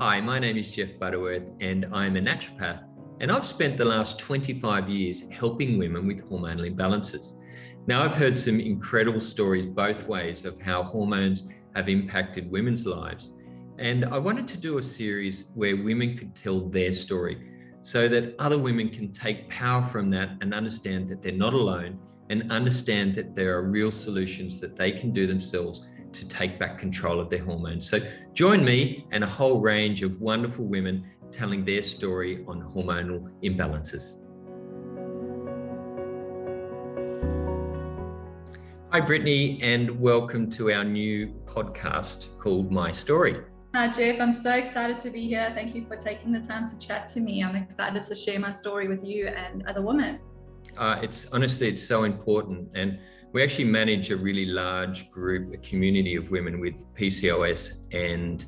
Hi, my name is Jeff Butterworth and I'm a naturopath, and I've spent the last 25 years helping women with hormonal imbalances. Now, I've heard some incredible stories both ways of how hormones have impacted women's lives, and I wanted to do a series where women could tell their story so that other women can take power from that and understand that they're not alone, and understand that there are real solutions that they can do themselves to take back control of their hormones. So join me and a whole range of wonderful women telling their story on hormonal imbalances. Hi, Brittany, and welcome to our new podcast called My Story. Hi, Jeff. I'm so excited to be here. Thank you for taking the time to chat to me. I'm excited to share my story with you and other women. It's so important. And we actually manage a really large group, a community of women with PCOS and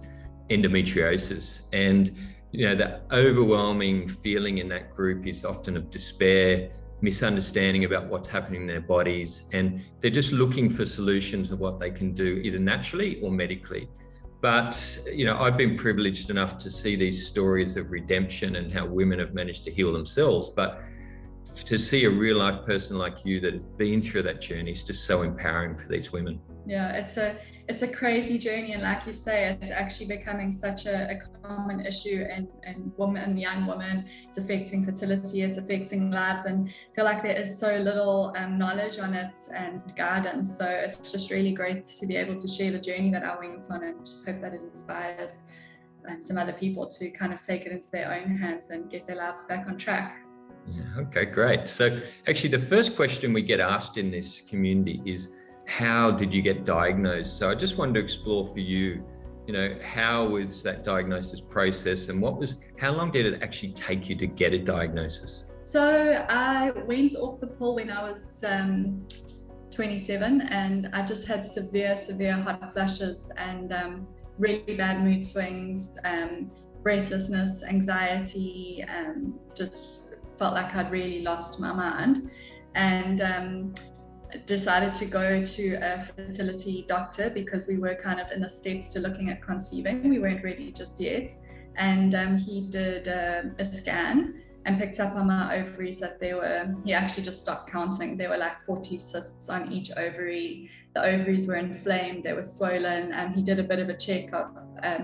endometriosis. And, you know, the overwhelming feeling in that group is often of despair, misunderstanding about what's happening in their bodies. And they're just looking for solutions of what they can do either naturally or medically. But, you know, I've been privileged enough to see these stories of redemption and how women have managed to heal themselves. But to see a real life person like you that has been through that journey is just so empowering for these women. Yeah, it's a crazy journey, and like you say, it's actually becoming such a common issue in women and young women. It's affecting fertility, it's affecting lives, and I feel like there is so little knowledge on it and guidance. So it's just really great to be able to share the journey that I went on, and just hope that it inspires some other people to kind of take it into their own hands and get their lives back on track. Yeah, okay, great. So actually the first question we get asked in this community is, how did you get diagnosed? So I just wanted to explore for you, how was that diagnosis process, and how long did it actually take you to get a diagnosis? So I went off the pill when I was 27, and I just had severe hot flushes and really bad mood swings, breathlessness, anxiety, just felt like I'd really lost my mind, and decided to go to a fertility doctor because we were kind of in the steps to looking at conceiving. We weren't ready just yet. And he did a scan and picked up on my ovaries that he actually just stopped counting. There were like 40 cysts on each ovary. The ovaries were inflamed, they were swollen, and he did a bit of a check of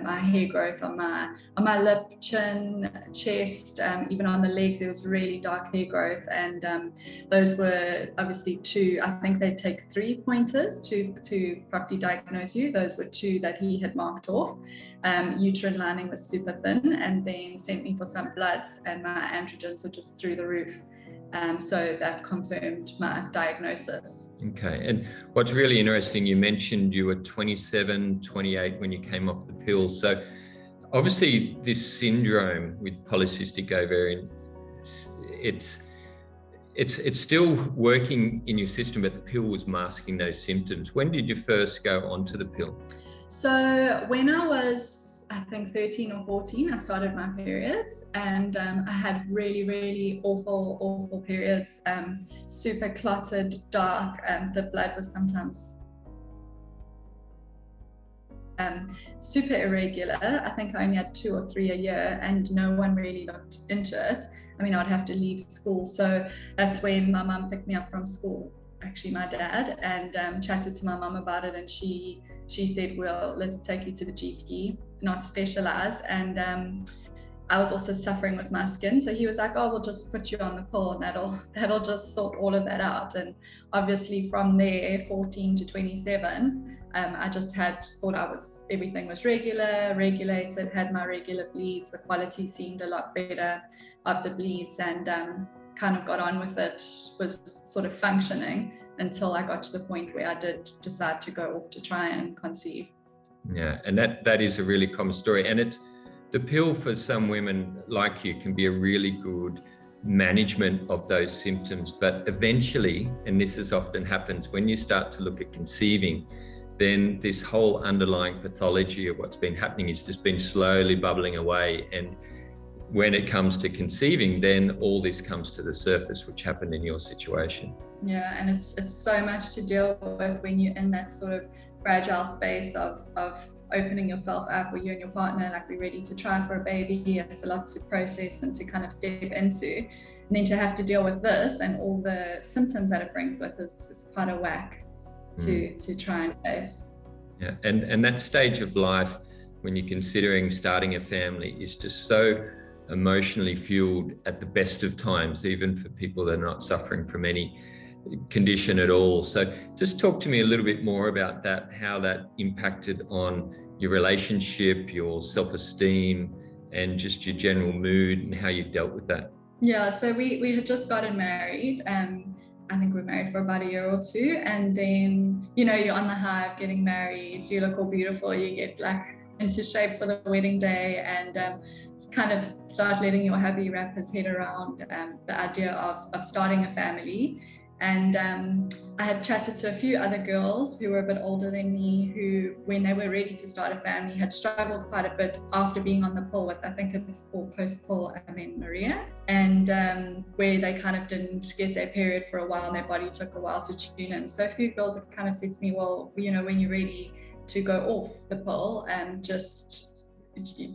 my hair growth on my lip, chin, chest, even on the legs. There was really dark hair growth, and those were obviously two. I think they take 3 pointers to properly diagnose you. Those were 2 that he had marked off. Uterine lining was super thin, and then sent me for some bloods, and my androgens were just through the roof. So that confirmed my diagnosis. Okay, and what's really interesting, you mentioned you were 27, 28 when you came off the pill. So obviously this syndrome with polycystic ovarian, it's still working in your system, but the pill was masking those symptoms. When did you first go onto the pill? So when I was, I think 13 or 14, I started my periods, and I had really awful periods, super clotted, dark, the blood was sometimes super irregular. I think I only had 2 or 3 a year, and no one really looked into it. I mean, I'd have to leave school. So that's when my mum picked me up from school, actually my dad, and chatted to my mum about it, and she said, well, let's take you to the GP, not specialized. And I was also suffering with my skin, so he was like, oh, we'll just put you on the pill, and that'll just sort all of that out. And obviously from there, 14 to 27, I just thought everything was regulated, had my regular bleeds. The quality seemed a lot better of the bleeds, and kind of got on with it, was sort of functioning until I got to the point where I did decide to go off to try and conceive. Yeah, and that is a really common story. And it's the pill for some women like you can be a really good management of those symptoms. But eventually, and this is often happens when you start to look at conceiving, then this whole underlying pathology of what's been happening has just been slowly bubbling away. And when it comes to conceiving, then all this comes to the surface, which happened in your situation. Yeah, and it's so much to deal with when you're in that sort of fragile space of opening yourself up, or you and your partner, like, we're ready to try for a baby. It's a lot to process and to kind of step into. And then to have to deal with this and all the symptoms that it brings with is quite a whack to try and face. Yeah, and that stage of life, when you're considering starting a family, is just so emotionally fueled at the best of times, even for people that are not suffering from any condition at all. So just talk to me a little bit more about that, how that impacted on your relationship, your self-esteem, and just your general mood, and how you dealt with that. Yeah, so we had just gotten married. I think we were married for about a year or two, and then, you know, you're on the high of getting married, you look all beautiful, you get like into shape for the wedding day, and kind of start letting your hubby wrap his head around the idea of starting a family. And I had chatted to a few other girls who were a bit older than me, who, when they were ready to start a family, had struggled quite a bit after being on the pill with, I think it's called postpartum amenorrhea, and where they kind of didn't get their period for a while and their body took a while to tune in. So a few girls have kind of said to me, well, you know, when you're ready to go off the pill, just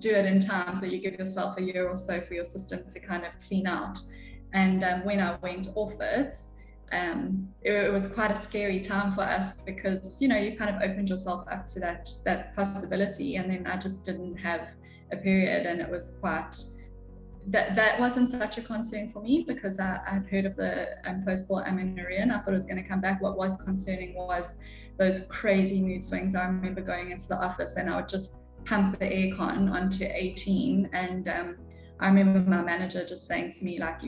do it in time, so you give yourself a year or so for your system to kind of clean out. And when I went off it, it was quite a scary time for us, because, you know, you kind of opened yourself up to that possibility. And then I just didn't have a period, and it was quite, that wasn't such a concern for me, because I'd heard of the postpartum amenorrhea and I thought it was going to come back. What was concerning was those crazy mood swings. I remember going into the office and I would just pump the aircon onto 18, and I remember my manager just saying to me, like,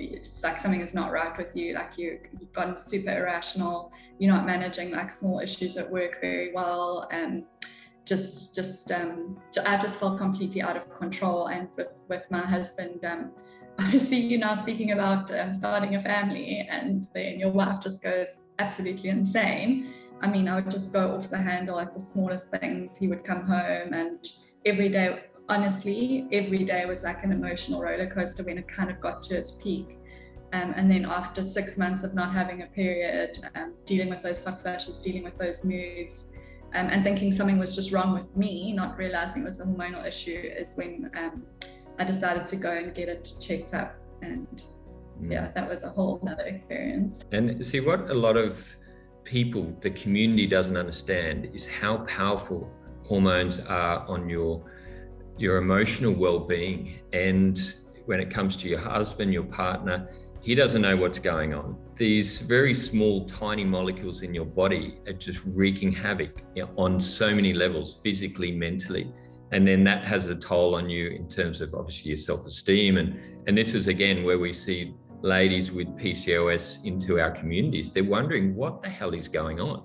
it's like something is not right with you, like you've gotten super irrational, you're not managing like small issues at work very well, and I just felt completely out of control. And with my husband, obviously, you're now speaking about starting a family, and then your wife just goes absolutely insane. I mean, I would just go off the handle at the smallest things. He would come home, and every day, honestly, every day was like an emotional roller coaster when it kind of got to its peak. And then after 6 months of not having a period, dealing with those hot flashes, dealing with those moods, and thinking something was just wrong with me, not realizing it was a hormonal issue, is when I decided to go and get it checked up. And yeah, that was a whole nother experience. And see, what a lot of people, the community, doesn't understand is how powerful hormones are on your emotional well-being. And when it comes to your husband, your partner, he doesn't know what's going on. These very small, tiny molecules in your body are just wreaking havoc, you know, on so many levels, physically, mentally. And then that has a toll on you in terms of obviously your self-esteem. And this is again where we see ladies with PCOS into our communities. They're wondering what the hell is going on.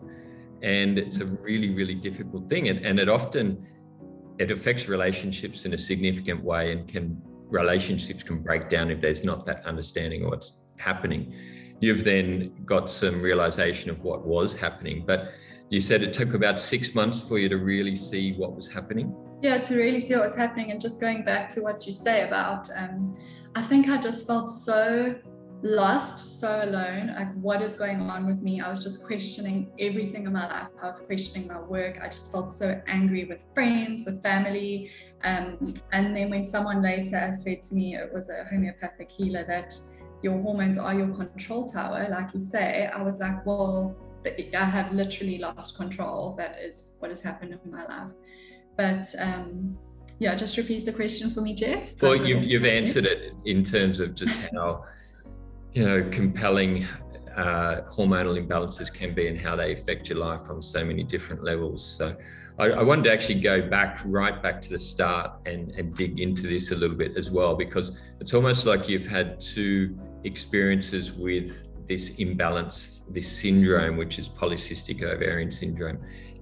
And it's a really, really difficult thing. And it affects relationships in a significant way, and relationships can break down if there's not that understanding of what's happening. You've then got some realization of what was happening, but you said it took about 6 months for you to really see what was happening. Yeah, to really see what was happening. And just going back to what you say about, I think I just felt so lost, so alone, like what is going on with me. I was just questioning everything in my life. I was questioning my work. I just felt so angry with friends, with family. And then when someone later said to me, it was a homeopathic healer, that your hormones are your control tower, like you say, I was like, well, I have literally lost control. That is what has happened in my life. But yeah, just repeat the question for me, Jeff. Well, you've answered it in terms of just how, you know, compelling hormonal imbalances can be and how they affect your life on so many different levels. So I wanted to actually go right back to the start and dig into this a little bit as well, because it's almost like you've had two experiences with this imbalance, this syndrome, which is polycystic ovarian syndrome,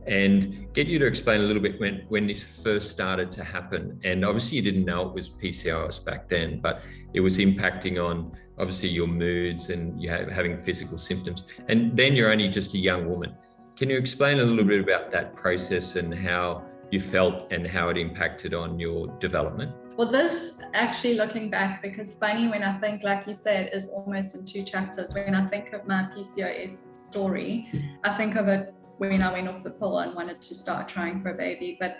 and get you to explain a little bit when this first started to happen. And obviously you didn't know it was PCOS back then, but it was impacting on obviously your moods and you having physical symptoms. And then you're only just a young woman. Can you explain a little bit about that process and how you felt and how it impacted on your development? Well, this actually, looking back, because funny, when I think, like you said, is almost in 2 chapters. When I think of my PCOS story, I think of it when I went off the pill and wanted to start trying for a baby. But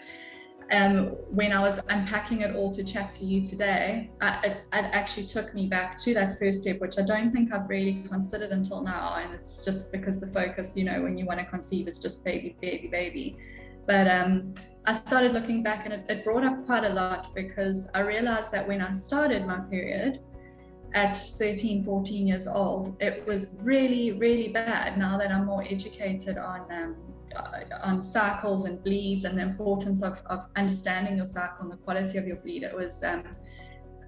when I was unpacking it all to chat to you today, it actually took me back to that first step, which I don't think I've really considered until now. And it's just because the focus, you know, when you want to conceive, is just baby, baby, baby. But I started looking back, and it brought up quite a lot, because I realized that when I started my period at 13, 14 years old, it was really, really bad. Now that I'm more educated on cycles and bleeds and the importance of understanding your cycle and the quality of your bleed, it was I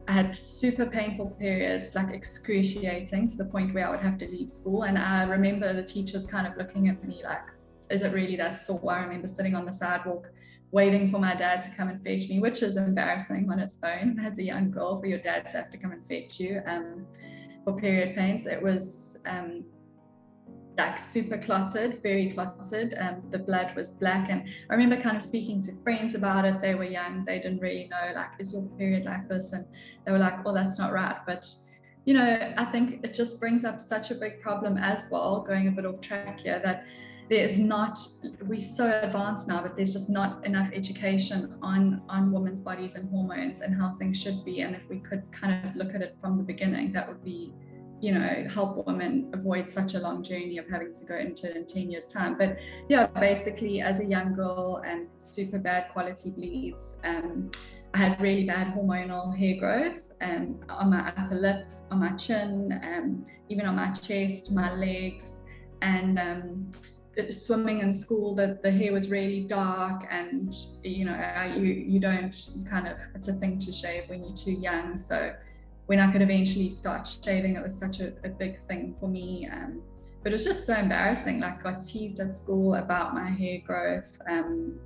had super painful periods, like excruciating, to the point where I would have to leave school. And I remember the teachers kind of looking at me like, is it really that sore? I remember sitting on the sidewalk waiting for my dad to come and fetch me, which is embarrassing on its own as a young girl, for your dad to have to come and fetch you for period pains. It was like super clotted, very clotted. The blood was black, and I remember kind of speaking to friends about it. They were young, they didn't really know, like, is your period like this? And they were like, oh, that's not right. But you know, I think it just brings up such a big problem as well, going a bit off track here, that there's not, we're so advanced now, but there's just not enough education on women's bodies and hormones and how things should be. And if we could kind of look at it from the beginning, that would be, you know, help women avoid such a long journey of having to go into it in 10 years time. But yeah, basically as a young girl and super bad quality bleeds, I had really bad hormonal hair growth on my upper lip, on my chin, even on my chest, my legs, and swimming in school, that the hair was really dark, and you know, you don't kind of, it's a thing to shave when you're too young. So when I could eventually start shaving, it was such a big thing for me. But it was just so embarrassing. Like, got teased at school about my hair growth, and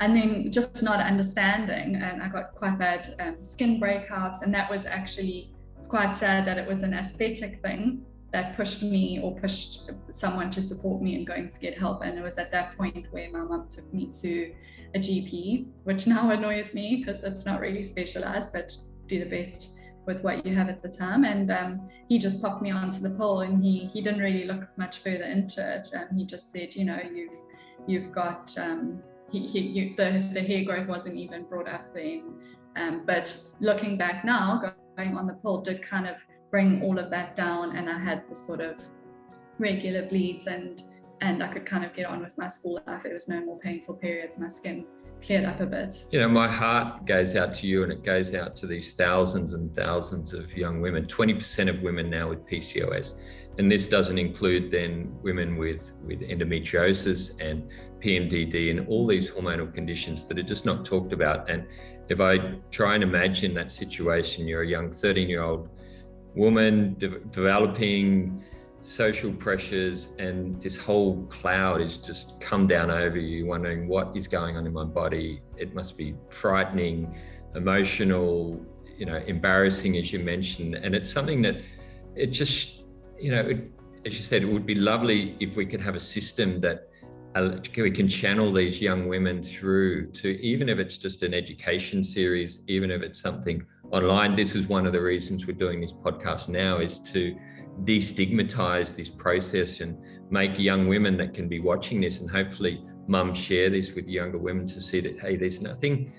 then just not understanding. And I got quite bad skin breakouts, and that was actually, it's quite sad that it was an aesthetic thing that pushed me, or pushed someone to support me in going to get help. And it was at that point where my mum took me to a GP, which now annoys me because it's not really specialized, but do the best with what you have at the time. And he just popped me onto the pill, and he didn't really look much further into it. He just said, you know, you've got the hair growth wasn't even brought up then. But looking back now, going on the pill did kind of bring all of that down, and I had the sort of regular bleeds, and I could kind of get on with my school life. There was no more painful periods. My skin cleared up a bit. You know, my heart goes out to you, and it goes out to these thousands and thousands of young women. 20% of women now with PCOS, and this doesn't include then women with endometriosis and PMDD and all these hormonal conditions that are just not talked about. And if I try and imagine that situation, you're a young 13-year-old woman developing social pressures, and this whole cloud is just come down over you, wondering what is going on in my body. It must be frightening, emotional, you know, embarrassing, as you mentioned. And it's something that it just, you know, as you said, it would be lovely if we could have a system that we can channel these young women through to, even if it's just an education series, even if it's something online. This is one of the reasons we're doing this podcast now, is to destigmatize this process and make young women that can be watching this, and hopefully mums share this with younger women, to see that, hey, there's nothing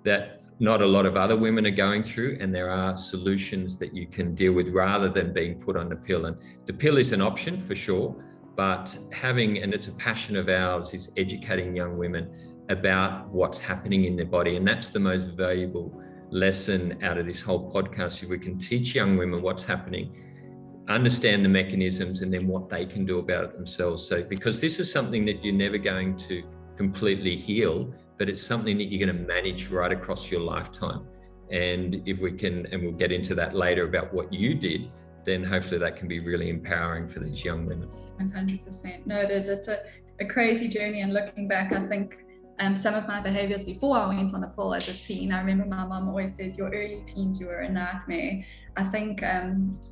that not a lot of other women are going through, and there are solutions that you can deal with rather than being put on the pill. And the pill is an option for sure, but having, and it's a passion of ours, is educating young women about what's happening in their body. And that's the most valuable lesson out of this whole podcast. If we can teach young women what's happening, understand the mechanisms, and then what they can do about it themselves. So, because this is something that you're never going to completely heal, but it's something that you're going to manage right across your lifetime. And if we can, and we'll get into that later about what you did, then hopefully that can be really empowering for these young women. 100%. No, it is. It's a crazy journey. And looking back, I think some of my behaviors before I went on the pill as a teen, I remember my mum always says, your early teens, you were a nightmare. I think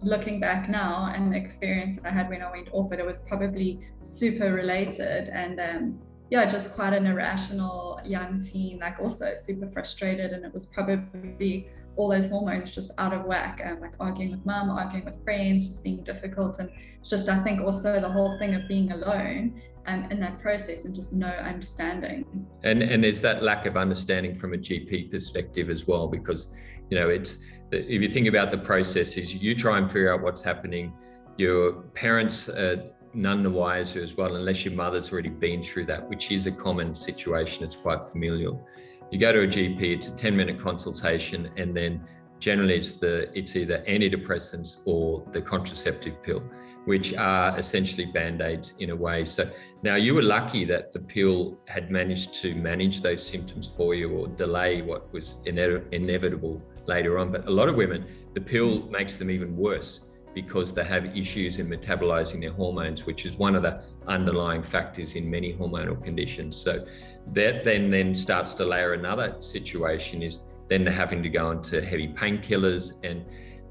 looking back now, and the experience I had when I went off it was probably super related. And yeah, just quite an irrational young teen, like also super frustrated. And it was probably all those hormones just out of whack, like arguing with mum, arguing with friends, just being difficult. And it's just, I think also the whole thing of being alone in that process, and just no understanding. And there's that lack of understanding from a GP perspective as well, because, you know, if you think about the process, is you try and figure out what's happening. Your parents are none the wiser as well, unless your mother's already been through that, which is a common situation. It's quite familial. You go to a GP, it's a 10-minute consultation, and then generally it's either antidepressants or the contraceptive pill, which are essentially band-aids in a way. So now you were lucky that the pill had managed to manage those symptoms for you, or delay what was inevitable later on. But a lot of women, the pill makes them even worse, because they have issues in metabolizing their hormones, which is one of the underlying factors in many hormonal conditions. So that then starts to layer another situation, is then they're having to go into heavy painkillers, and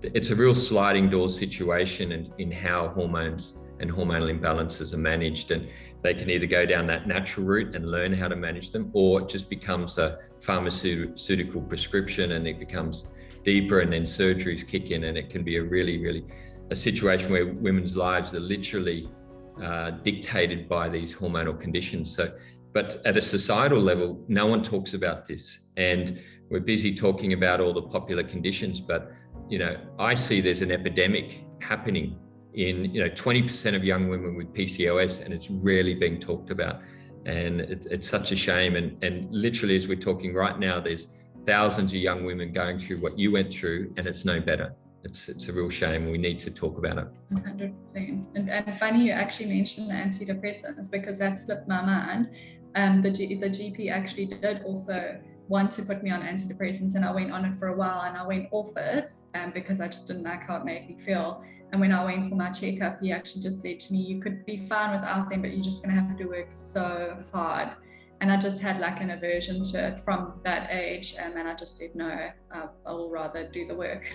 it's a real sliding door situation in how hormones and hormonal imbalances are managed. And they can either go down that natural route and learn how to manage them, or it just becomes a pharmaceutical prescription, and it becomes deeper, and then surgeries kick in, and it can be a situation where women's lives are literally dictated by these hormonal conditions. So, but at a societal level, no one talks about this, and we're busy talking about all the popular conditions. But, you know, I see there's an epidemic happening in, 20% of young women with PCOS, and it's rarely being talked about. And it's such a shame. And literally, as we're talking right now, there's thousands of young women going through what you went through, and it's no better. It's a real shame. We need to talk about it. 100%. And funny you actually mentioned the antidepressants, because that slipped my mind. The GP actually did also want to put me on antidepressants, and I went on it for a while, and I went off it because I just didn't like how it made me feel. And when I went for my checkup, he actually just said to me, you could be fine without them, but you're just going to have to work so hard. And I just had like an aversion to it from that age. And I just said, no, I will rather do the work.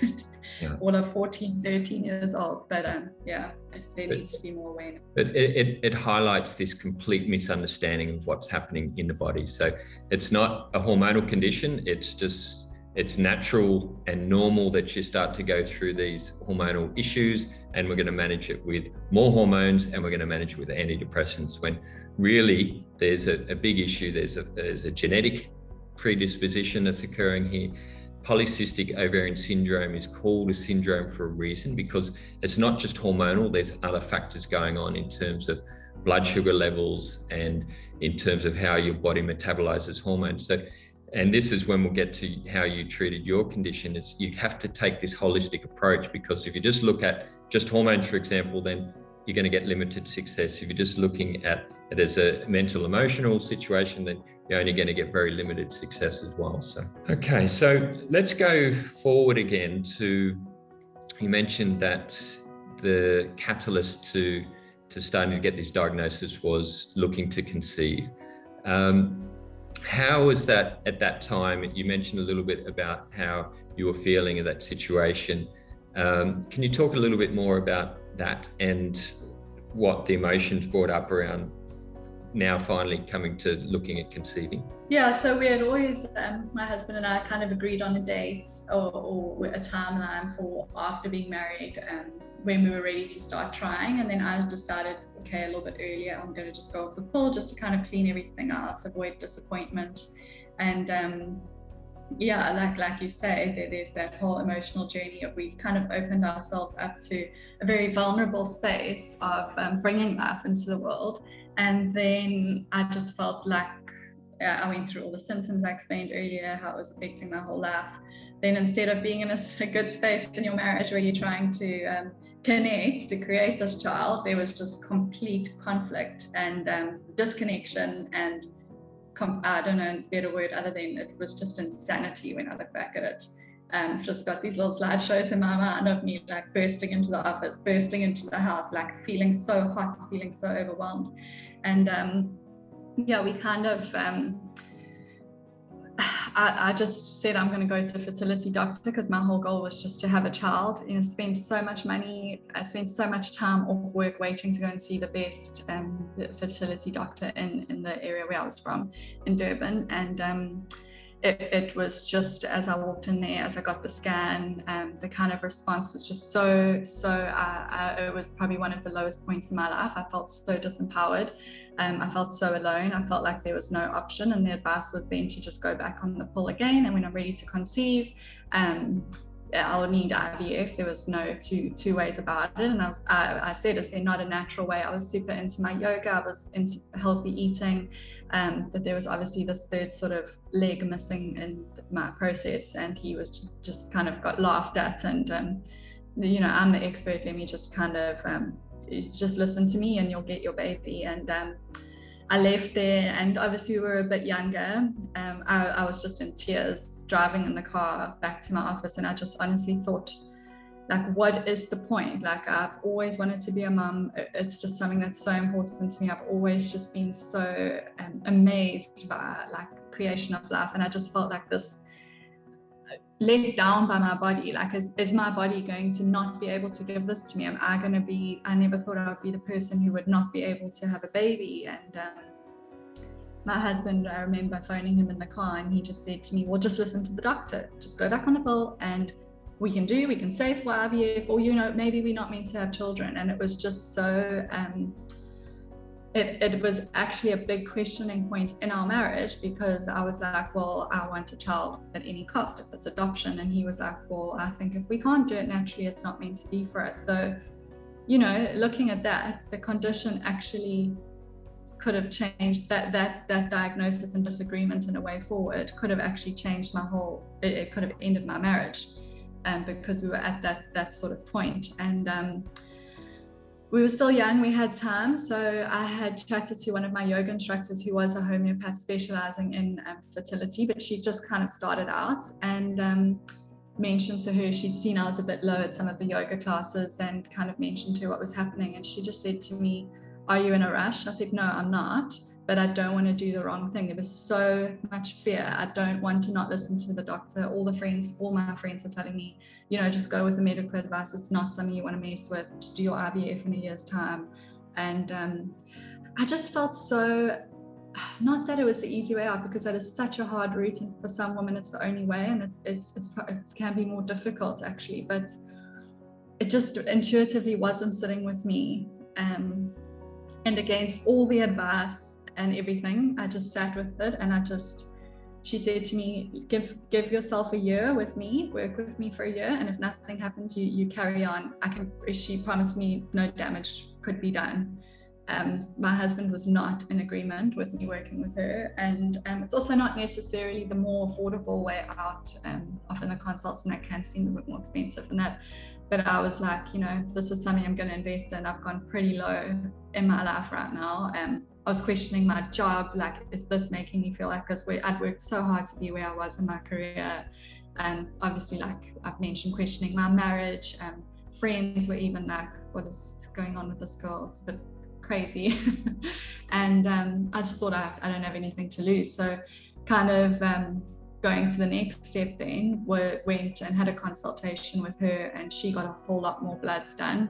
All of 14, 13 years old. But there needs to be more awareness. But it highlights this complete misunderstanding of what's happening in the body. So it's not a hormonal condition. It's natural and normal that you start to go through these hormonal issues, and we're going to manage it with more hormones, and we're going to manage it with antidepressants, when really there's a big issue. There's a genetic predisposition that's occurring here. Polycystic ovarian syndrome is called a syndrome for a reason, because it's not just hormonal. There's other factors going on in terms of blood sugar levels and in terms of how your body metabolizes hormones. So, and this is when we'll get to how you treated your condition. Is you have to take this holistic approach, because if you just look at just hormones, for example, then you're going to get limited success. If you're just looking at it as a mental emotional situation, then you're only going to get very limited success as well. So, okay, so let's go forward again to, you mentioned that the catalyst to starting to get this diagnosis was looking to conceive. How was that at that time? You mentioned a little bit about how you were feeling in that situation. Can you talk a little bit more about that and what the emotions brought up around now finally coming to looking at conceiving? Yeah, so we had always, my husband and I kind of agreed on a date or a timeline for after being married, when we were ready to start trying. And then I decided, okay, a little bit earlier, I'm going to just go off the pill just to kind of clean everything out, avoid disappointment. And like you say, there's that whole emotional journey of we've kind of opened ourselves up to a very vulnerable space of bringing life into the world. And then I just felt like I went through all the symptoms I explained earlier, how it was affecting my whole life. Then instead of being in a good space in your marriage where you're trying to connect to create this child, there was just complete conflict and disconnection, and I don't know a better word other than it was just insanity when I look back at it. I've just got these little slideshows in my mind of me like bursting into the office, bursting into the house, like feeling so hot, feeling so overwhelmed. And we kind of I just said I'm going to go to a fertility doctor, because my whole goal was just to have a child. Spend so much money, I spent so much time off work waiting to go and see the best fertility doctor in the area where I was from, in Durban. And it was just, as I walked in there, as I got the scan, the kind of response was just so, it was probably one of the lowest points in my life. I felt so disempowered. I felt so alone. I felt like there was no option. And the advice was then to just go back on the pill again. And when I'm ready to conceive, I'll need IVF. There was no two ways about it. And I said, it's not a natural way. I was super into my yoga. I was into healthy eating. But there was obviously this third sort of leg missing in my process. And he was just kind of got laughed at. And, I'm the expert. Let me just kind of, just listen to me and you'll get your baby. And I left there, and obviously we were a bit younger. I was just in tears driving in the car back to my office, and I just honestly thought, like, what is the point? Like, I've always wanted to be a mum. It's just something that's so important to me. I've always just been so amazed by like creation of life, and I just felt like this let down by my body. Like, is my body going to not be able to give this to me? Am I going to be, I never thought I would be the person who would not be able to have a baby. And my husband, I remember phoning him in the car, and he just said to me, well, just listen to the doctor, just go back on the pill, and we can save for IVF, or, maybe we're not meant to have children. And it was just so, it was actually a big questioning point in our marriage, because I was like, well, I want a child at any cost if it's adoption. And he was like, well, I think if we can't do it naturally, it's not meant to be for us. So, looking at that, the condition actually could have changed that diagnosis and disagreement in a way forward could have actually changed it could have ended my marriage, because we were at that sort of point. And we were still young, we had time. So I had chatted to one of my yoga instructors who was a homeopath specializing in fertility, but she just kind of started out, and mentioned to her she'd seen I was a bit low at some of the yoga classes, and kind of mentioned to her what was happening. And she just said to me, are you in a rush? I said, no, I'm not, but I don't want to do the wrong thing. There was so much fear. I don't want to not listen to the doctor. All my friends are telling me, just go with the medical advice. It's not something you want to mess with. Just do your IVF in a year's time. And I just felt so, not that it was the easy way out, because that is such a hard route, and for some women it's the only way, and it can be more difficult actually, but it just intuitively wasn't sitting with me. And against all the advice and everything, I just sat with it, and she said to me, give yourself a year with me, work with me for a year, and if nothing happens, you carry on. She promised me no damage could be done. My husband was not in agreement with me working with her, and it's also not necessarily the more affordable way out. Often the consults and that can seem a bit more expensive than that. But I was like, this is something I'm going to invest in. I've gone pretty low in my life right now. I was questioning my job. Like, is this making me feel like this? I'd worked so hard to be where I was in my career. Obviously, like I've mentioned, questioning my marriage. Friends were even like, what is going on with this girl? It's a bit crazy. And I just thought I don't have anything to lose. So kind of going to the next step then, went and had a consultation with her, and she got a whole lot more bloods done,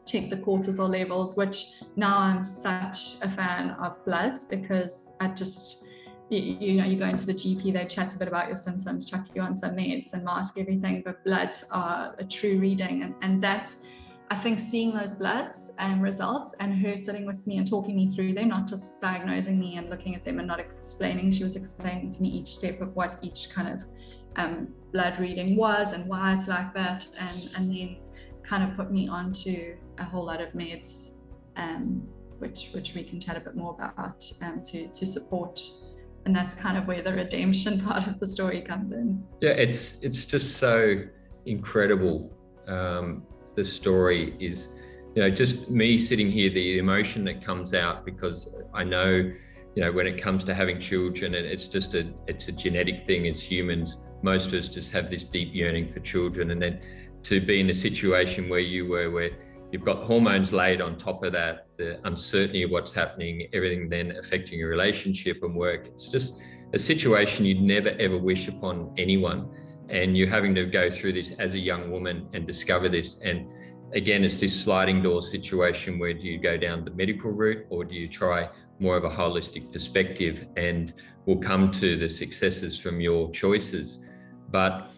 checked the cortisol levels, which now I'm such a fan of bloods, because I just, you go into the GP, they chat a bit about your symptoms, chuck you on some meds and mask everything, but bloods are a true reading. And that, I think, seeing those bloods and results, and her sitting with me and talking me through them, not just diagnosing me and looking at them and not explaining, she was explaining to me each step of what each kind of blood reading was and why it's like that, and then kind of put me onto a whole lot of meds, which we can chat a bit more about, to support. And that's kind of where the redemption part of the story comes in. Yeah, it's just so incredible. The story is, just me sitting here, the emotion that comes out, because I know, when it comes to having children, and it's a genetic thing as humans, most of us just have this deep yearning for children. And then to be in a situation where you were, where you've got hormones laid on top of that, the uncertainty of what's happening, everything then affecting your relationship and work. It's just a situation you'd never, ever wish upon anyone. And you're having to go through this as a young woman and discover this. And again, it's this sliding door situation where do you go down the medical route, or do you try more of a holistic perspective, and we'll come to the successes from your choices. But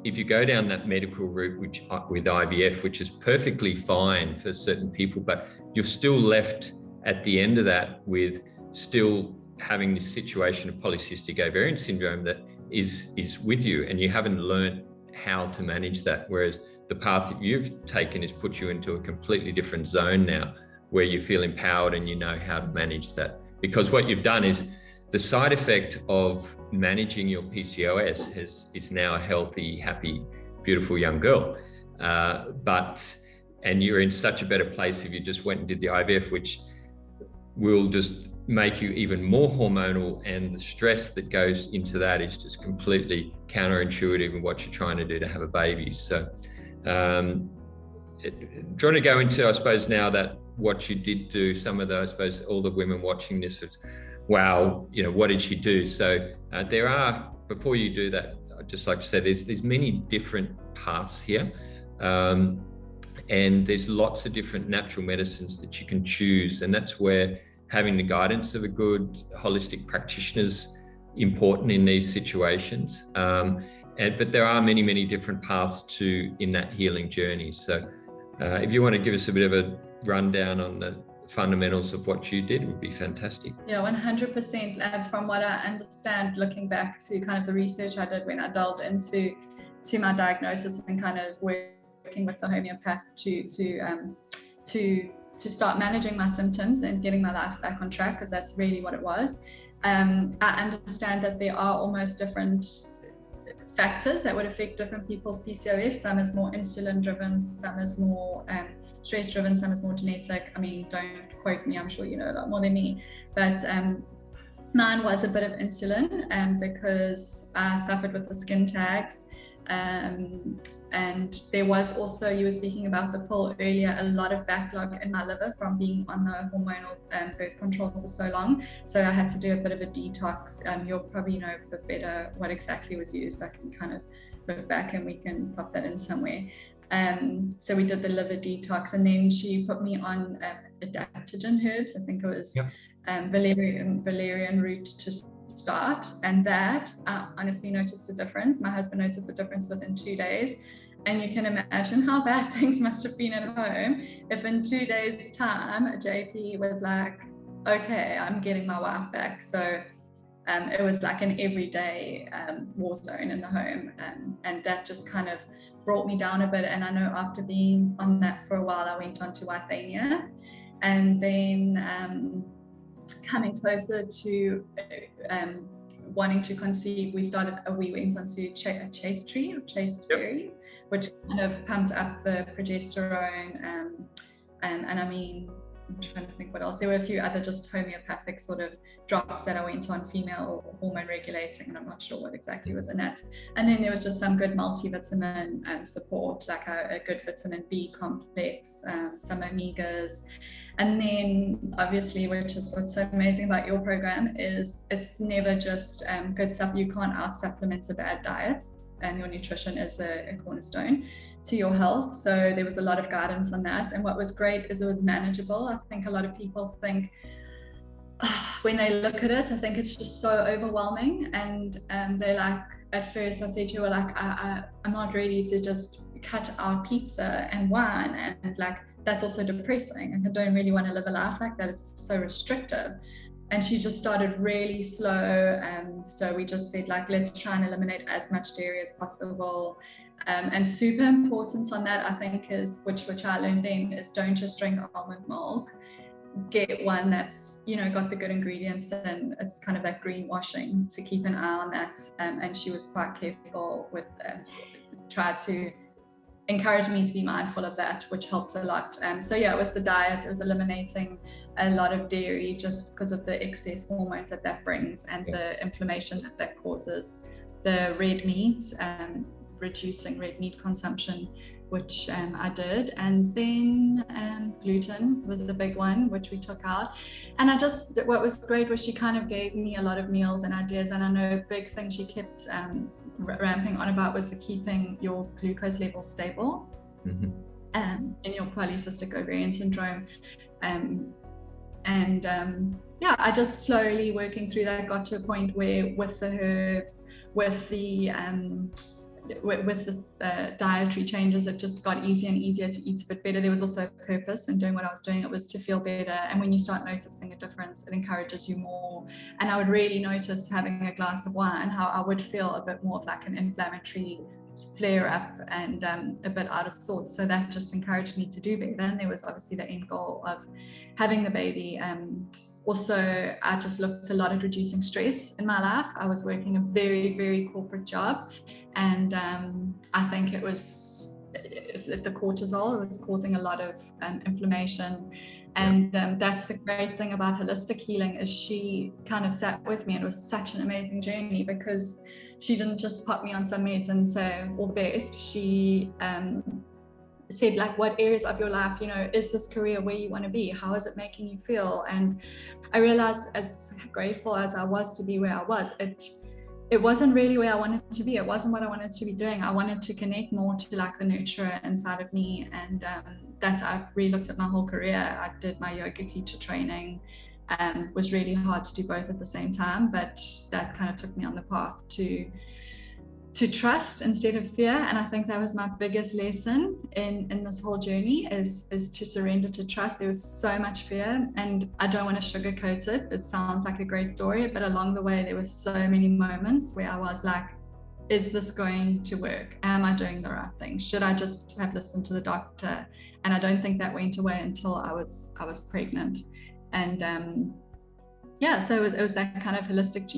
if you go down that medical route, with IVF, which is perfectly fine for certain people, but you're still left at the end of that with still having this situation of polycystic ovarian syndrome that is with you, and you haven't learned how to manage that. Whereas the path that you've taken has put you into a completely different zone now, where you feel empowered and you know how to manage that. Because what you've done is the side effect of managing your PCOS is now a healthy, happy, beautiful young girl. And you're in such a better place if you just went and did the IVF, which will just make you even more hormonal, and the stress that goes into that is just completely counterintuitive in what you're trying to do to have a baby. So trying to go into, I suppose, now that what you did do, some of the, I suppose, all the women watching this is, wow, you know, what did she do? So there are, before you do that, I'd just like to say there's many different paths here. And there's lots of different natural medicines that you can choose. And that's where having the guidance of a good holistic practitioner is important in these situations. But there are many, many different paths in that healing journey. So if you want to give us a bit of a rundown on the fundamentals of what you did, would be fantastic. Yeah, 100%. From what I understand, looking back to kind of the research I did when I delved into my diagnosis and kind of working with the homeopath to start managing my symptoms and getting my life back on track, because that's really what it was. I understand that there are almost different factors that would affect different people's PCOS. Some is more insulin driven, some is more stress driven, some is more genetic. I mean, don't quote me, I'm sure you know a lot more than me. But mine was a bit of insulin because I suffered with the skin tags. And there was also, you were speaking about the pill earlier, a lot of backlog in my liver from being on the hormonal birth control for so long. So I had to do a bit of a detox. You'll probably know a bit better what exactly was used. I can kind of look back and we can pop that in somewhere. So we did the liver detox, and then she put me on adaptogen herbs. I think it was Valerian root to start, and that I honestly noticed the difference. My husband noticed the difference within 2 days, and you can imagine how bad things must have been at home if in 2 days' time JP was like, okay, I'm getting my wife back. So it was like an everyday war zone in the home, and that just kind of brought me down a bit. And I know after being on that for a while, I went on to Withania, and then coming closer to wanting to conceive, we went on to Chaste Tree or Chaste Berry, which kind of pumped up the progesterone, and I mean, I'm trying to think what else. There were a few other just homeopathic sort of drops that I went on, female hormone regulating, and I'm not sure what exactly was in it. And then there was just some good multivitamin support, like a good vitamin B complex, some omegas. And then obviously, which is what's so amazing about your program, is it's never just good stuff. You can't out supplement a bad diet, and your nutrition is a cornerstone to your health. So there was a lot of guidance on that. And what was great is it was manageable. I think a lot of people think, when they look at it, I think it's just so overwhelming. And they're like, at first I said to her, like, I'm not ready to just cut out pizza and wine, and like, that's also depressing, and I don't really want to live a life like that. It's so restrictive. And she just started really slow, and so we just said, like, let's try and eliminate as much dairy as possible. And super important on that, I think, is which I learned then, is don't just drink almond milk. Get one that's, you know, got the good ingredients, and it's kind of that greenwashing, to keep an eye on that. And she was quite careful with tried to encourage me to be mindful of that, which helped a lot. So yeah, it was the diet. It was eliminating a lot of dairy just because of the excess hormones that brings, and the inflammation that causes. The red meat, reducing red meat consumption, which I did. And then gluten was the big one, which we took out. And what was great was she kind of gave me a lot of meals and ideas. And I know a big thing she kept ramping on about was the keeping your glucose level stable in your polycystic ovarian syndrome. And yeah, I just slowly working through that got to a point where with the herbs, with the dietary changes, it just got easier and easier to eat a bit better. There was also a purpose in doing what I was doing. It was to feel better. And when you start noticing a difference, it encourages you more. And I would really notice having a glass of wine, how I would feel a bit more of like an inflammatory flare up and a bit out of sorts. So that just encouraged me to do better. And there was obviously the end goal of having the baby. Also, I just looked a lot at reducing stress in my life. I was working a very, very corporate job, and I think it was the cortisol. It was causing a lot of inflammation. And that's the great thing about holistic healing, is she kind of sat with me, and it was such an amazing journey, because she didn't just put me on some meds and say all the best. She said, like, what areas of your life, you know, is this career where you want to be? How is it making you feel? And I realized, as grateful as I was to be where I was, it wasn't really where I wanted to be. It wasn't what I wanted to be doing. I wanted to connect more to like the nurturer inside of me. And that's, I really looked at my whole career. I did my yoga teacher training, was really hard to do both at the same time, but that kind of took me on the path to trust instead of fear. And I think that was my biggest lesson in this whole journey, is to surrender to trust. There was so much fear, and I don't want to sugarcoat it. It sounds like a great story, but along the way there were so many moments where I was like, is this going to work? Am I doing the right thing? Should I just have listened to the doctor? And I don't think that went away until I was pregnant. And yeah, so it was that kind of holistic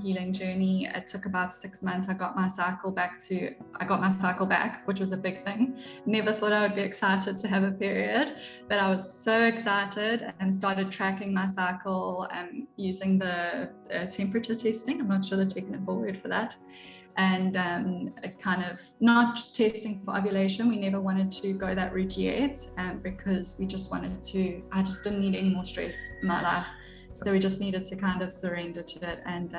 healing journey. It took about 6 months. I got my cycle back, which was a big thing. Never thought I would be excited to have a period, but I was so excited and started tracking my cycle using the temperature testing. I'm not sure the technical word for that. And kind of not testing for ovulation. We never wanted to go that route yet, because we just wanted to, I just didn't need any more stress in my life. So we just needed to kind of surrender to it. And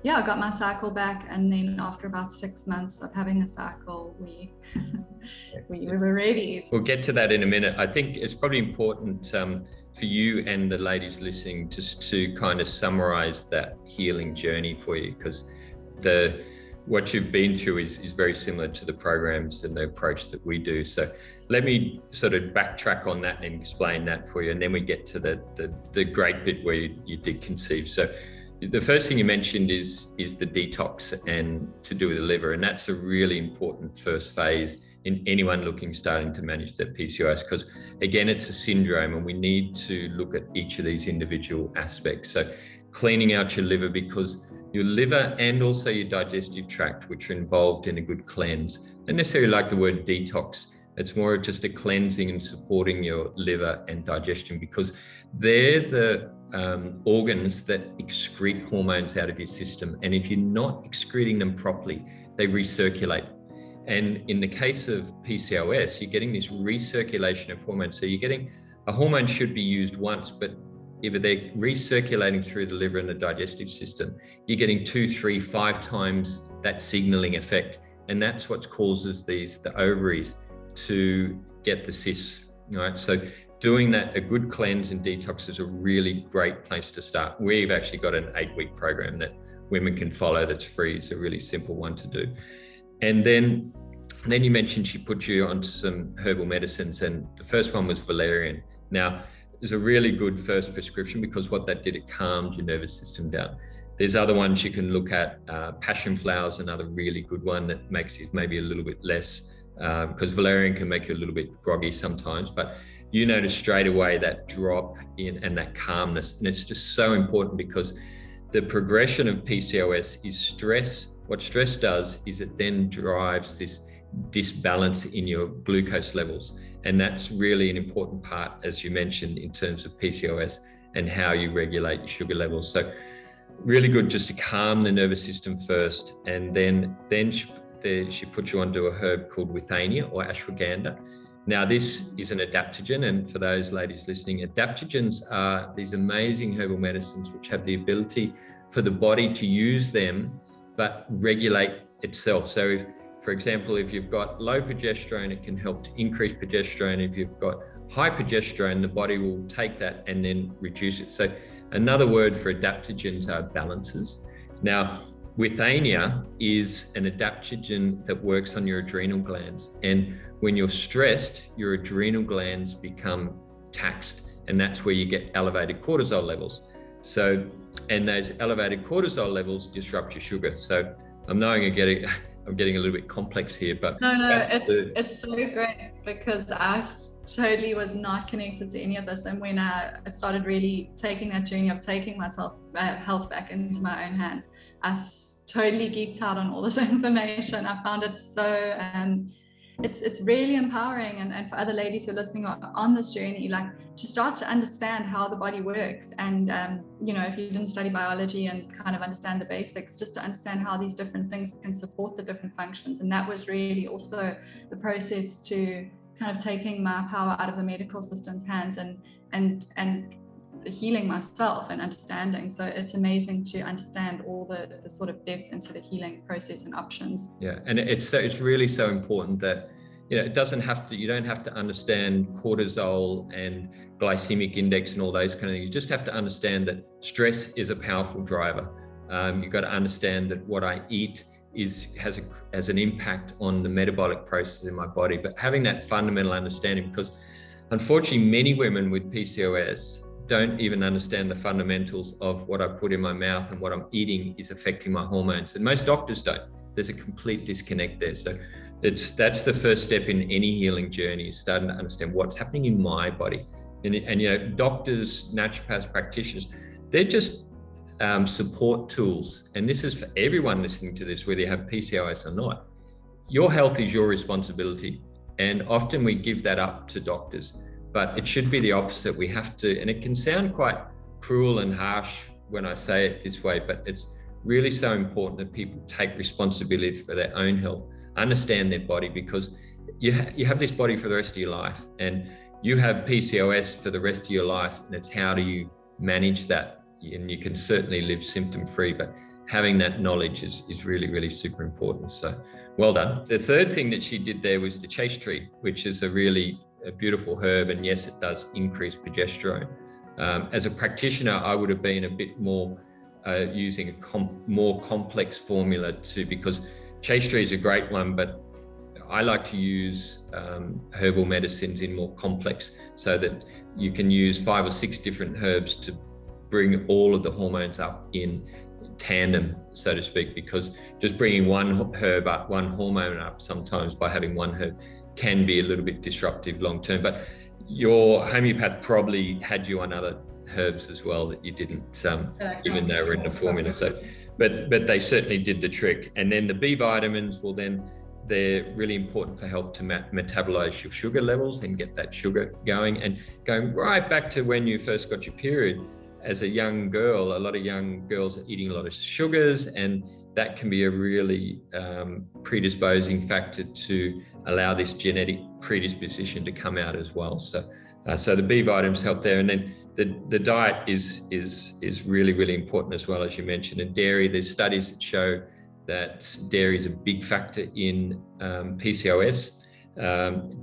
yeah, I got my cycle back. And then after about 6 months of having a cycle, we were ready. We'll get to that in a minute. I think it's probably important for you and the ladies listening just to kind of summarize that healing journey for you, because what you've been through is very similar to the programs and the approach that we do. So let me sort of backtrack on that and explain that for you, and then we get to the great bit where you did conceive. So the first thing you mentioned is the detox and to do with the liver, and that's a really important first phase in anyone starting to manage their PCOS, because again, it's a syndrome and we need to look at each of these individual aspects. So cleaning out your liver, because your liver and also your digestive tract, which are involved in a good cleanse. Not necessarily like the word detox, it's more just a cleansing and supporting your liver and digestion, because they're the organs that excrete hormones out of your system. And if you're not excreting them properly, they recirculate. And in the case of PCOS, you're getting this recirculation of hormones. So you're getting, a hormone should be used once, but if they're recirculating through the liver and the digestive system, you're getting 2, 3, 5 times that signaling effect. And that's what causes the ovaries to get the cysts, right? So doing that, a good cleanse and detox is a really great place to start. We've actually got an 8-week program that women can follow that's free. It's a really simple one to do. And then you mentioned she put you onto some herbal medicines, and the first one was valerian. Now, it's a really good first prescription, because what that did, it calmed your nervous system down. There's other ones you can look at. Passion flower is another really good one that makes it maybe a little bit less, because valerian can make you a little bit groggy sometimes, but you notice straight away that drop in and that calmness. And it's just so important, because the progression of PCOS is stress. What stress does is it then drives this disbalance in your glucose levels. And that's really an important part, as you mentioned, in terms of PCOS and how you regulate your sugar levels. So really good just to calm the nervous system first. And then she put you onto a herb called Withania or ashwagandha. Now, this is an adaptogen. And for those ladies listening, adaptogens are these amazing herbal medicines which have the ability for the body to use them, but regulate itself. So if, for example, if you've got low progesterone, it can help to increase progesterone. If you've got high progesterone, the body will take that and then reduce it. So Another word for adaptogens are balances. Now, Withania is an adaptogen that works on your adrenal glands. And when you're stressed, your adrenal glands become taxed. And that's where you get elevated cortisol levels. So, and those elevated cortisol levels disrupt your sugar. So I'm knowing I'm getting a little bit complex here, but no, it's so great, because I totally was not connected to any of this. And when I started really taking that journey of taking my health back into my own hands, I totally geeked out on all this information. I found it so, it's really empowering, and for other ladies who are listening on this journey, like, to start to understand how the body works. And you know, if you didn't study biology and kind of understand the basics, just to understand how these different things can support the different functions. And that was really also the process to kind of taking my power out of the medical system's hands and healing myself and understanding. So it's amazing to understand all the sort of depth into the healing process and options. Yeah, and it's really so important that, you know, you don't have to understand cortisol and glycemic index and all those kind of things. You just have to understand that stress is a powerful driver. You've got to understand that what I eat has an impact on the metabolic process in my body. But having that fundamental understanding, because unfortunately many women with PCOS don't even understand the fundamentals of what I put in my mouth and what I'm eating is affecting my hormones. And most doctors don't. There's a complete disconnect there. So that's the first step in any healing journey, is starting to understand what's happening in my body. And you know, doctors, naturopaths, practitioners, they're just support tools. And this is for everyone listening to this, whether you have PCOS or not. Your health is your responsibility. And often we give that up to doctors, but it should be the opposite. We have to, and it can sound quite cruel and harsh when I say it this way, but it's really so important that people take responsibility for their own health, understand their body, because you have this body for the rest of your life, and you have PCOS for the rest of your life, and it's how do you manage that? And you can certainly live symptom-free, but having that knowledge is really, really super important. So well done. The third thing that she did there was the Chaste Tree, which is a really beautiful herb, and yes, it does increase progesterone. As a practitioner, I would have been a bit more using a more complex formula too, because Chaste Tree is a great one, but I like to use herbal medicines in more complex, so that you can use 5 or 6 different herbs to bring all of the hormones up in tandem, so to speak, because just bringing one herb up, one hormone up sometimes by having one herb can be a little bit disruptive long term. But your homeopath probably had you on other herbs as well that you didn't, even though they were in the formula. So, but they certainly did the trick. And then the B vitamins, well, then they're really important for help to metabolize your sugar levels and get that sugar going. And going right back to when you first got your period, as a young girl, a lot of young girls are eating a lot of sugars, and that can be a really predisposing factor to allow this genetic predisposition to come out as well. So the B vitamins help there. And then the diet is really, really important as well, as you mentioned. And dairy, there's studies that show that dairy is a big factor in PCOS.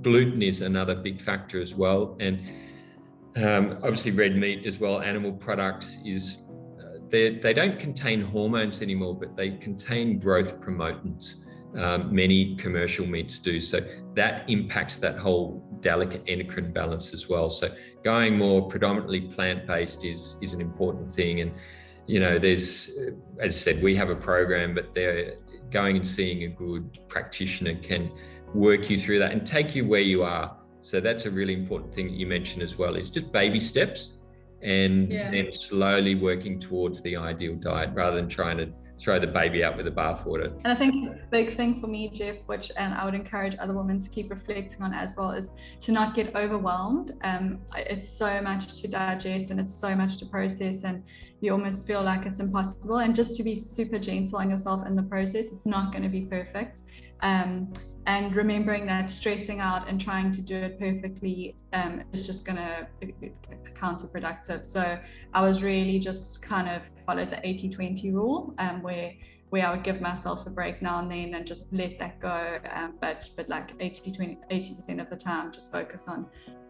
Gluten is another big factor as well. And obviously red meat as well, animal products they don't contain hormones anymore, but they contain growth promotants. Many commercial meats do. So that impacts that whole delicate endocrine balance as well. So going more predominantly plant-based is an important thing. And, you know, there's, as I said, we have a program, but they're going and seeing a good practitioner can work you through that and take you where you are. So that's a really important thing that you mentioned as well, is just baby steps, and then slowly working towards the ideal diet rather than trying to throw the baby out with the bathwater. And I think a big thing for me, Jeff, which I would encourage other women to keep reflecting on as well, is to not get overwhelmed. It's so much to digest and it's so much to process, and you almost feel like it's impossible. And just to be super gentle on yourself in the process. It's not going to be perfect. And remembering that stressing out and trying to do it perfectly is just going to be counterproductive. So I was really just kind of followed the 80-20 rule, where where I would give myself a break now and then and just let that go. But like 80% of the time, just focus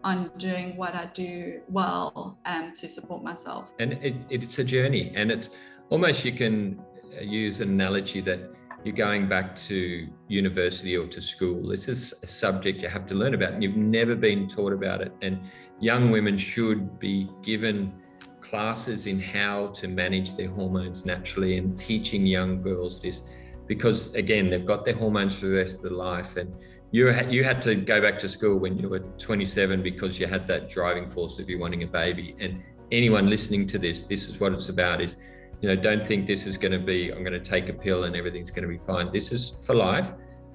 on doing what I do well to support myself. And it's a journey, and it's almost, you can use an analogy that you're going back to university or to school. This is a subject you have to learn about, and you've never been taught about it. And young women should be given classes in how to manage their hormones naturally, and teaching young girls this, because again, they've got their hormones for the rest of their life. And you had to go back to school when you were 27 because you had that driving force of you wanting a baby. And anyone listening to this is what it's about, is, you know, don't think this is going to be, I'm going to take a pill and everything's going to be fine. This is for life,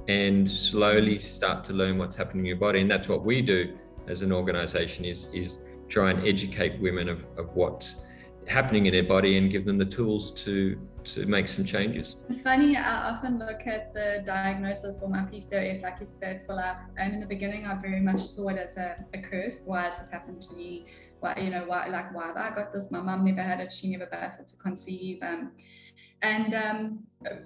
and slowly start to learn what's happening in your body. And that's what we do as an organization, is try and educate women of what's happening in their body and give them the tools to make some changes. It's funny, I often look at the diagnosis or my PCOS, like you said, it's for life. And in the beginning, I very much saw it as a curse. Why has this happened to me? Why have I got this? My mum never had it. She never battled to conceive. And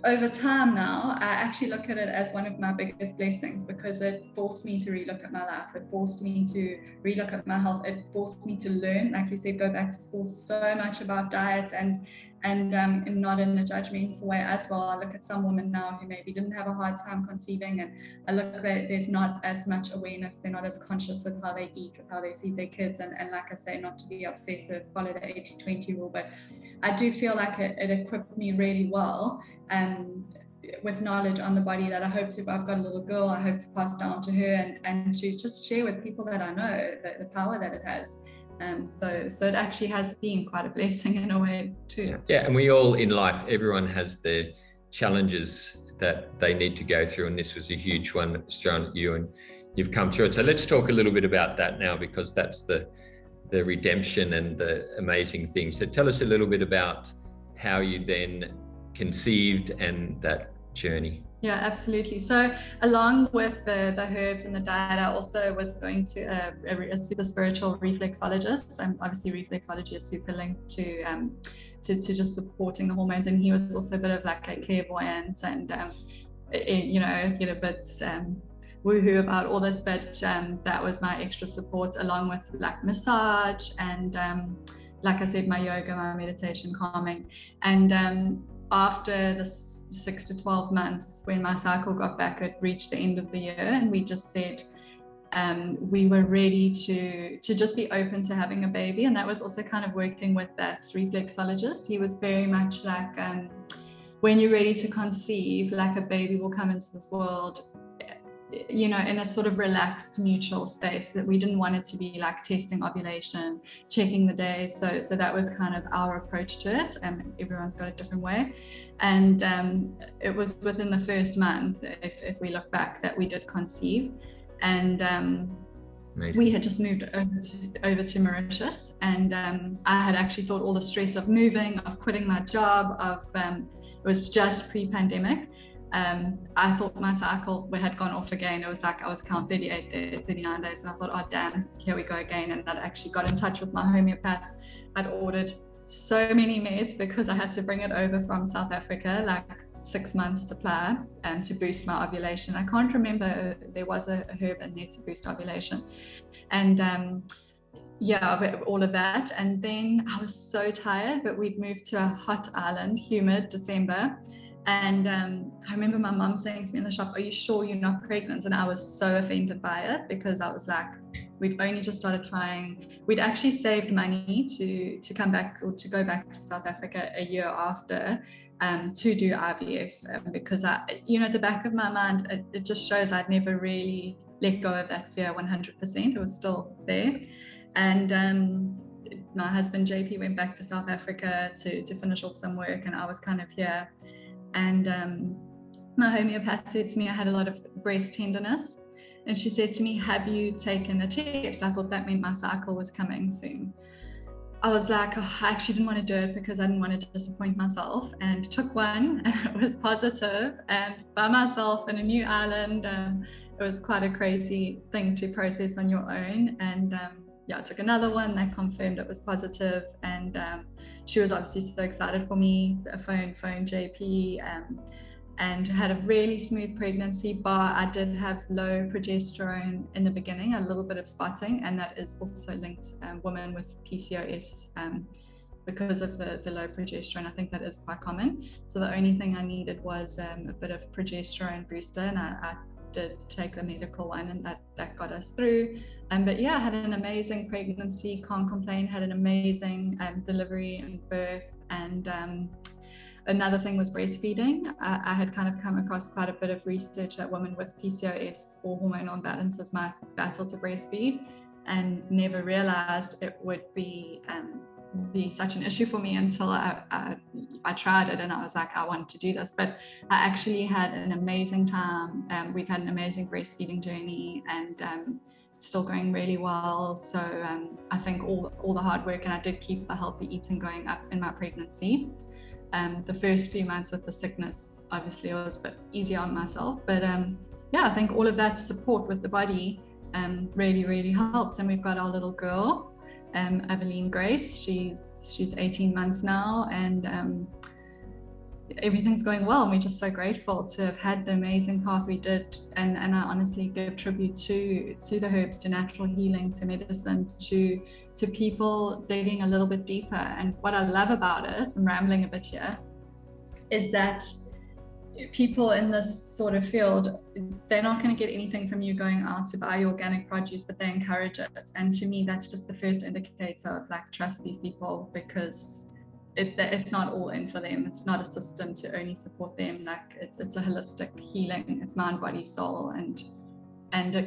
over time now, I actually look at it as one of my biggest blessings, because it forced me to relook at my life. It forced me to relook at my health. It forced me to learn, like you said, go back to school, so much about diets and not in a judgmental way as well. I look at some women now who maybe didn't have a hard time conceiving, and I look that there's not as much awareness. They're not as conscious with how they eat, with how they feed their kids, and like I say, not to be obsessive, follow the 80-20 rule, but I do feel like it equipped me really well with knowledge on the body that I hope to, if I've got a little girl, I hope to pass down to her, and to just share with people that I know the power that it has. So it actually has been quite a blessing in a way too. Yeah, and we all in life, everyone has their challenges that they need to go through, and this was a huge one that was thrown at you, and you've come through it. So let's talk a little bit about that now, because that's the redemption and the amazing thing. So tell us a little bit about how you then conceived and that journey. Yeah, absolutely. So along with the herbs and the diet, I also was going to a super spiritual reflexologist. Obviously, reflexology is super linked to just supporting the hormones, and he was also a bit of like a clairvoyant, and you know, get a bit woohoo about all this, but that was my extra support, along with like massage and like I said, my yoga, my meditation, calming. And after this 6 to 12 months, when my cycle got back, it reached the end of the year, and we just said we were ready to just be open to having a baby. And that was also kind of working with that reflexologist. He was very much like, when you're ready to conceive, like a baby will come into this world, you know, in a sort of relaxed, neutral space, that we didn't want it to be like testing ovulation, checking the days. So that was kind of our approach to it. Everyone's got a different way. And it was within the first month, if we look back, that we did conceive. And we had just moved over to Mauritius, and I had actually thought all the stress of moving, of quitting my job, it was just pre-pandemic. I thought my cycle had gone off again. It was like I was counting 38 days, 39 days, and I thought, oh damn, here we go again. And I'd actually got in touch with my homeopath. I'd ordered so many meds because I had to bring it over from South Africa, like 6 months supply, to boost my ovulation. I can't remember, there was a herb in there to boost ovulation. And yeah, all of that. And then I was so tired, but we'd moved to a hot island, humid December. And I remember my mum saying to me in the shop, "Are you sure you're not pregnant?" And I was so offended by it, because I was like, we've only just started trying. We'd actually saved money to come back, or to go back to South Africa a year after to do IVF, because at the back of my mind, it just shows I'd never really let go of that fear 100%. It was still there. And my husband JP went back to South Africa to finish off some work, and I was kind of here. And my homeopath said to me I had a lot of breast tenderness, and she said to me, "Have you taken a test?" I thought that meant my cycle was coming soon. I was like, I actually didn't want to do it because I didn't want to disappoint myself, and took one, and it was positive, and by myself in a new island. It was quite a crazy thing to process on your own. And I took another one that confirmed it was positive, and she was obviously so excited for me. Phone JP, and had a really smooth pregnancy, but I did have low progesterone in the beginning, a little bit of spotting, and that is also linked women with PCOS because of the low progesterone. I think that is quite common. So the only thing I needed was a bit of progesterone booster, and I did take the medical one, and that got us through. But yeah, I had an amazing pregnancy, can't complain, had an amazing delivery and birth. And another thing was breastfeeding. I had kind of come across quite a bit of research that women with PCOS or hormonal imbalances might battle to breastfeed, and never realized it would be such an issue for me until I tried it, and I was like, I want to do this. But I actually had an amazing time. We've had an amazing breastfeeding journey, and still going really well. So I think all the hard work, and I did keep the healthy eating going up in my pregnancy. The first few months with the sickness, obviously, it was a bit easier on myself. But yeah, I think all of that support with the body really helped. And we've got our little girl, Eveline Grace. She's 18 months now, and everything's going well, and we're just so grateful to have had the amazing path we did. And I honestly give tribute to the herbs, to natural healing, to medicine, to people digging a little bit deeper. And what I love about it, I'm rambling a bit here, is that people in this sort of field, they're not going to get anything from you going out to buy your organic produce, but they encourage it. And to me, that's just the first indicator of like, trust these people, because it's not all in for them. It's not a system to only support them. Like it's a holistic healing. It's mind, body, soul. And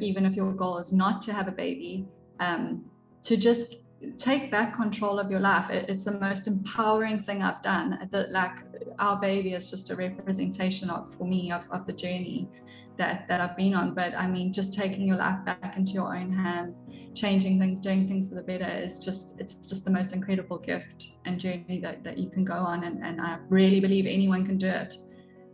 even if your goal is not to have a baby, to just take back control of your life. It's the most empowering thing I've done. Like our baby is just a representation for me of the journey that I've been on. But I mean, just taking your life back into your own hands, changing things, doing things for the better it's just the most incredible gift and journey that you can go on. And I really believe anyone can do it,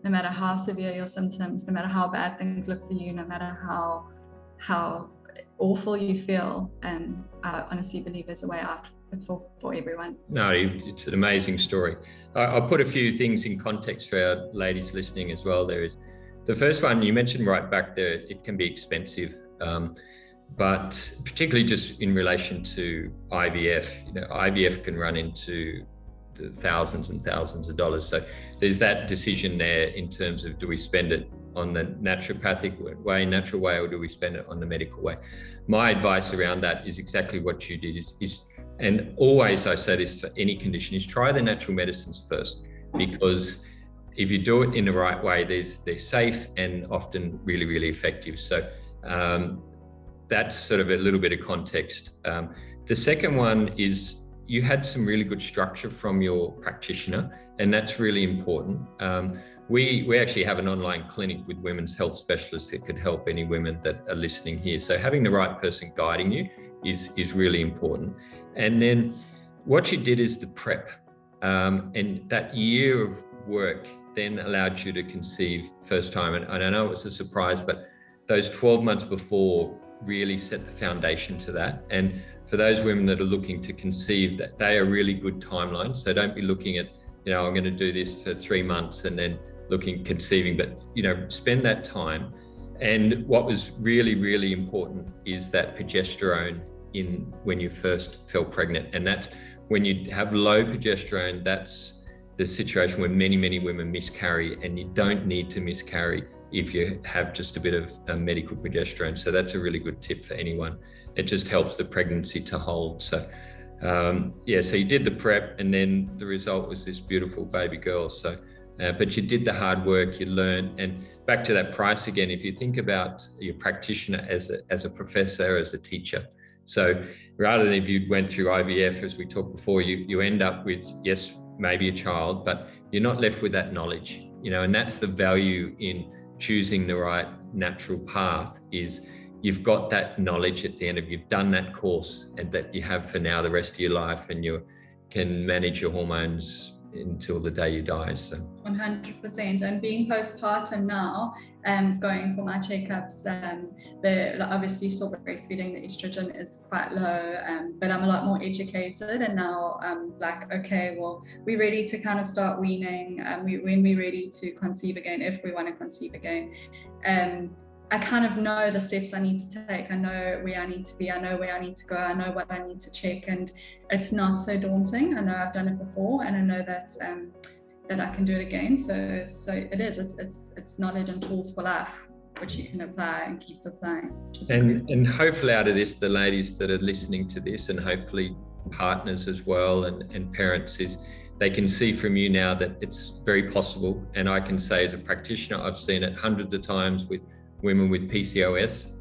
no matter how severe your symptoms, no matter how bad things look for you, no matter how awful you feel. And I honestly believe there's a way out for everyone. No, it's an amazing story. I'll put a few things in context for our ladies listening as well. There is the first one you mentioned right back there. It can be expensive, but particularly just in relation to IVF. IVF can run into the thousands and thousands of dollars. So there's that decision there in terms of, do we spend it on the naturopathic way, natural way, or do we spend it on the medical way? My advice around that is exactly what you did, is and always I say this for any condition, is try the natural medicines first, because if you do it in the right way, they're safe and often really effective. So that's sort of a little bit of context. The second one is, you had some really good structure from your practitioner, and that's really important. We actually have an online clinic with women's health specialists that could help any women that are listening here. So having the right person guiding you is really important. And then what you did is the prep, and that year of work then allowed you to conceive first time. And I know it was a surprise, but those 12 months before really set the foundation to that. And for those women that are looking to conceive, that they are really good timelines. So don't be looking at, I'm going to do this for 3 months and then conceiving, but spend that time. And what was really important is that progesterone in when you first fell pregnant. And that's when you have low progesterone, that's the situation where many women miscarry, and you don't need to miscarry if you have just a bit of medical progesterone. So that's a really good tip for anyone. It just helps the pregnancy to hold. So so you did the prep, and then the result was this beautiful baby girl. So but you did the hard work, you learned. And back to that price again, if you think about your practitioner as a professor, as a teacher. So rather than if you went through IVF, as we talked before, you end up with, yes, maybe a child, but you're not left with that knowledge, and that's the value in choosing the right natural path, is you've got that knowledge at the end of, you've done that course, and that you have for now the rest of your life, and you can manage your hormones until the day you die. So 100%. And being postpartum now, going for my checkups. Obviously still breastfeeding, the estrogen is quite low, but I'm a lot more educated, and now I'm like, okay, well, we're ready to kind of start weaning, when we're ready to conceive again, if we want to conceive again. I kind of know the steps I need to take. I know where I need to be. I know where I need to go. I know what I need to check, and it's not so daunting. I know I've done it before, and I know that that I can do it again. So it is. It's knowledge and tools for life, which you can apply and keep applying. And hopefully out of this, the ladies that are listening to this, and hopefully partners as well, and parents, is they can see from you now that it's very possible. And I can say, as a practitioner, I've seen it hundreds of times with women with PCOS.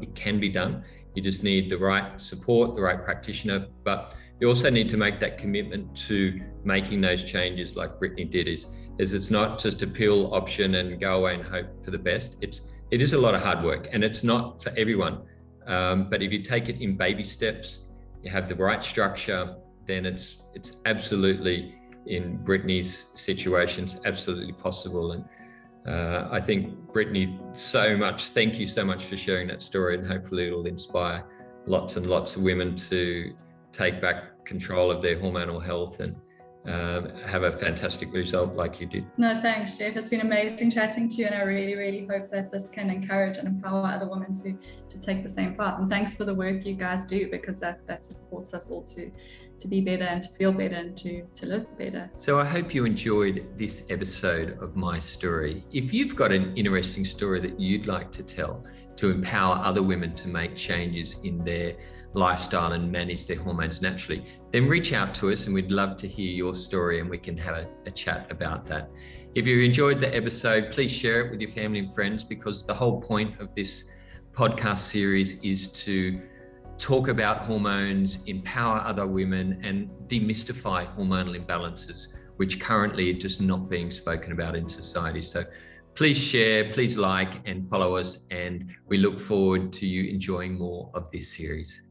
It can be done. You just need the right support, the right practitioner, but you also need to make that commitment to making those changes like Brittany did. Is it's not just a pill option and go away and hope for the best. It is a lot of hard work, and it's not for everyone. But if you take it in baby steps, you have the right structure, then it's absolutely, in Brittany's situations, absolutely possible. And I think, Brittany, thank you so much for sharing that story, and hopefully it'll inspire lots and lots of women to take back control of their hormonal health and have a fantastic result like you did. No, thanks, Jeff. It's been amazing chatting to you, and I really, really hope that this can encourage and empower other women to take the same path. And thanks for the work you guys do, because that supports us all to be better and to feel better and to live better. So I hope you enjoyed this episode of My Story. If you've got an interesting story that you'd like to tell to empower other women to make changes in their lifestyle and manage their hormones naturally, then reach out to us, and we'd love to hear your story, and we can have a chat about that. If you enjoyed the episode, please share it with your family and friends, because the whole point of this podcast series is to talk about hormones, empower other women, and demystify hormonal imbalances, which currently are just not being spoken about in society. So please share, please like and follow us, and we look forward to you enjoying more of this series.